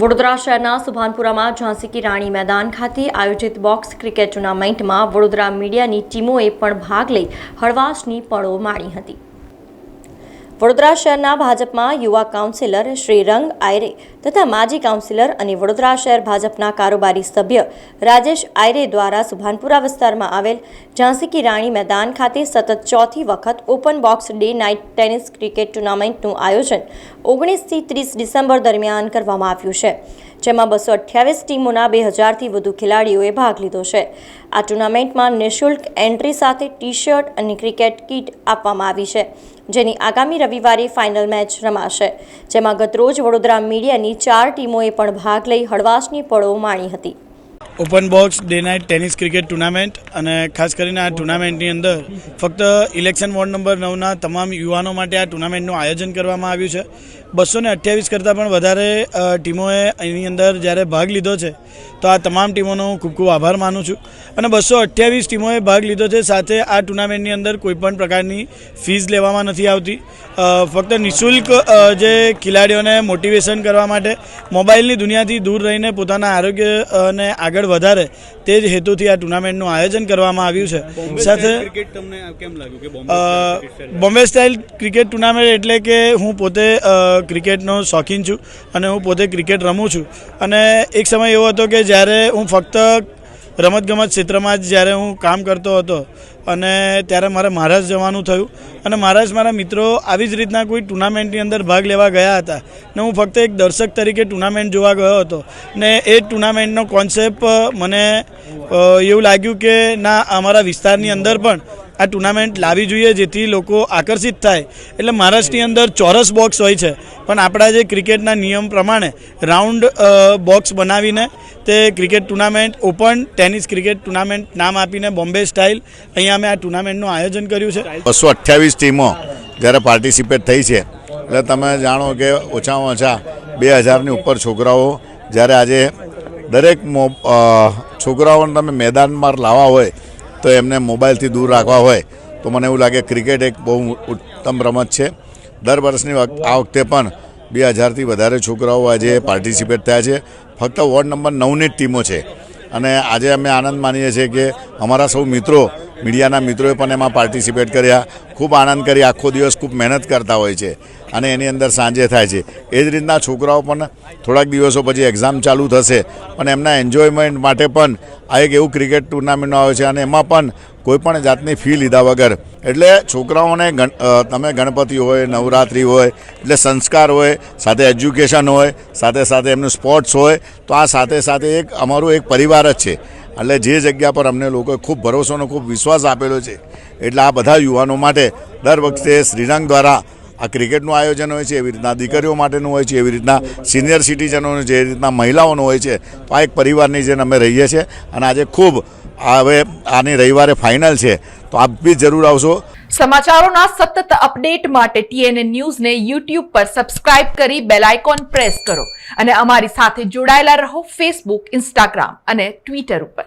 વડોદરા શહેરના સુભાનપુરામાં ઝાંસી કી રાણી મેદાન ખાતે આયોજિત બોક્સ ક્રિકેટ ટુર્નામેન્ટમાં વડોદરા મીડિયાની ટીમોએ પણ ભાગ લઈ હળવાશની પળો માણી હતી। વડોદરા શહેરના ભાજપમાં યુવા કાઉન્સિલર શ્રી રંગ આયરે તથા માજી કાઉન્સિલર અને વડોદરા શહેર ભાજપના કારોબારી સભ્ય રાજેશ આયરે દ્વારા સુભાનપુરા વિસ્તારમાં આવેલ ઝાંસી કી રાણી મેદાન ખાતે સતત ચોથી વખત open box day night tennis cricket ટુર્નામેન્ટનું આયોજન 19 થી 30 ડિસેમ્બર દરમિયાન કરવામાં આવ્યું છે, જેમાં 228 ટીમોના 2000થી વધુ ખેલાડીઓએ ભાગ લીધો છે। આ ટુર્નામેન્ટમાં નિઃશુલ્ક એન્ટ્રી સાથે ટી-શર્ટ અને ક્રિકેટ કિટ આપવામાં આવી છે, જેની આગામી રવિવારે ફાઇનલ મેચ રમાશે, જેમાં ગતરોજ વડોદરા મીડિયાની 4 ટીમોએ પણ ભાગ લઈ હળવાશની પળો માણી હતી। Open box day night tennis cricket tournament અને ખાસ કરીને આ ટુર્નામેન્ટની અંદર ફક્ત ઇલેક્શન વોર્ડ નંબર 9ના તમામ યુવાનો માટે આ ટુર્નામેન્ટનું આયોજન કરવામાં આવ્યું છે। 228 કરતાં પણ વધારે ટીમોએ એની અંદર જ્યારે ભાગ લીધો છે, તો આ તમામ ટીમોનો હું ખૂબ ખૂબ આભાર માનું છું અને 228 ટીમોએ ભાગ લીધો છે। સાથે આ ટુર્નામેન્ટની અંદર કોઈપણ પ્રકારની ફીસ લેવામાં નથી આવતી, ફક્ત નિઃશુલ્ક જે ખેલાડીઓને મોટિવેશન કરવા માટે મોબાઈલની દુનિયાથી દૂર રહીને પોતાના આરોગ્યને આગળ વધારે તે જ હેતુથી આ ટુર્નામેન્ટનું આયોજન કરવામાં આવ્યું છે। સાથે બોમ્બે સ્ટાઇલ ક્રિકેટ ટુર્નામેન્ટ એટલે કે હું પોતે ક્રિકેટનો શોખીન છું અને હું પોતે ક્રિકેટ રમું છું અને એક સમય એવો હતો કે જ્યારે હું ફક્ત રમતગમત ક્ષેત્રમાં જ જ્યારે હું કામ કરતો હતો અને ત્યારે મારે મહારાષ્ટ્ર જવાનું થયું અને મહારાષ્ટ્ર મારા મિત્રો આવી જ રીતના કોઈ ટુર્નામેન્ટની અંદર ભાગ લેવા ગયા હતા ને હું ફક્ત એક દર્શક તરીકે ટુર્નામેન્ટ જોવા ગયો હતો ને એ ટુર્નામેન્ટનો કોન્સેપ્ટ મને એવું લાગ્યું કે ના, અમારા વિસ્તારની અંદર પણ આ ટુર્નામેન્ટ લાવવી જોઈએ જેથી લોકો આકર્ષિત થાય। એટલે મહારાષ્ટ્રની અંદર ચોરસ બોક્સ હોય છે, પણ આપણા જે ક્રિકેટના નિયમ પ્રમાણે રાઉન્ડ બોક્સ બનાવીને તે cricket tournament open tennis cricket tournament નામ આપીને બોમ્બે સ્ટાઇલ અહીંયા અમે આ ટુર્નામેન્ટનું આયોજન કર્યું છે। 228 ટીમો જ્યારે પાર્ટિસિપેટ થઈ છે, એટલે તમે જાણો કે ઓછામાં ઓછા 2000ની ઉપર છોકરાઓ જ્યારે આજે દરેક છોકરાઓને તમે મેદાનમાં લાવવા હોય તો એમને મોબાઈલથી દૂર રાખવા હોય તો મને એવું લાગે ક્રિકેટ એક બહુ ઉત્તમ રમત છે। દર વર્ષની આ વખતે પણ 2000થી વધારે છોકરાઓ આજે પાર્ટિસિપેટ થયા છે। ફક્ત વોર્ડ નંબર 9ની જ ટીમો છે અને આજે અમે આનંદ માનીએ છીએ કે અમારા સૌ મિત્રો, મીડિયાના મિત્રોએ પણ એમાં પાર્ટિસિપેટ કર્યા, ખૂબ આનંદ કરી, આખો દિવસ ખૂબ મહેનત કરતા હોય છે અને એની અંદર સાંજે થાય છે। એ જ રીતના છોકરાઓ પણ થોડાક દિવસો પછી એક્ઝામ ચાલુ થશે પણ એમના એન્જોયમેન્ટ માટે પણ આ એક એવું ક્રિકેટ ટુર્નામેન્ટ આવે છે અને એમાં પણ કોઈપણ જાતની ફી લીધા વગર, એટલે છોકરાઓને તમે ગણપતિ હોય, નવરાત્રિ હોય, એટલે સંસ્કાર હોય, સાથે એજ્યુકેશન હોય, સાથે સાથે એમનું સ્પોર્ટ્સ હોય, તો આ સાથે સાથે એક અમારું એક પરિવાર જ છે। એટલે જે જગ્યા પર અમને લોકોએ ખૂબ ભરોસોનો ખૂબ વિશ્વાસ આપેલો છે, એટલે આ બધા યુવાનો માટે દર વખતે શ્રીરંગ દ્વારા આ ક્રિકેટનું આયોજન હોય છે, એવી રીતના દીકરીઓ માટેનું હોય છે, એવી રીતના સિનિયર સિટીઝનોનું, જે રીતના મહિલાઓનું હોય છે, તો આ એક પરિવારની જેમ અમે રહીએ છીએ અને આજે ખૂબ હવે આની રવિવારે ફાઇનલ છે, તો આપ બી જરૂર આવશો। સમાચારોના સતત અપડેટ માટે TNN ન્યૂઝને YouTube પર સબસ્ક્રાઇબ કરી બેલ આઇકોન પ્રેસ કરો અને અમારી સાથે જોડાયેલા રહો Facebook, Instagram અને Twitter ઉપર।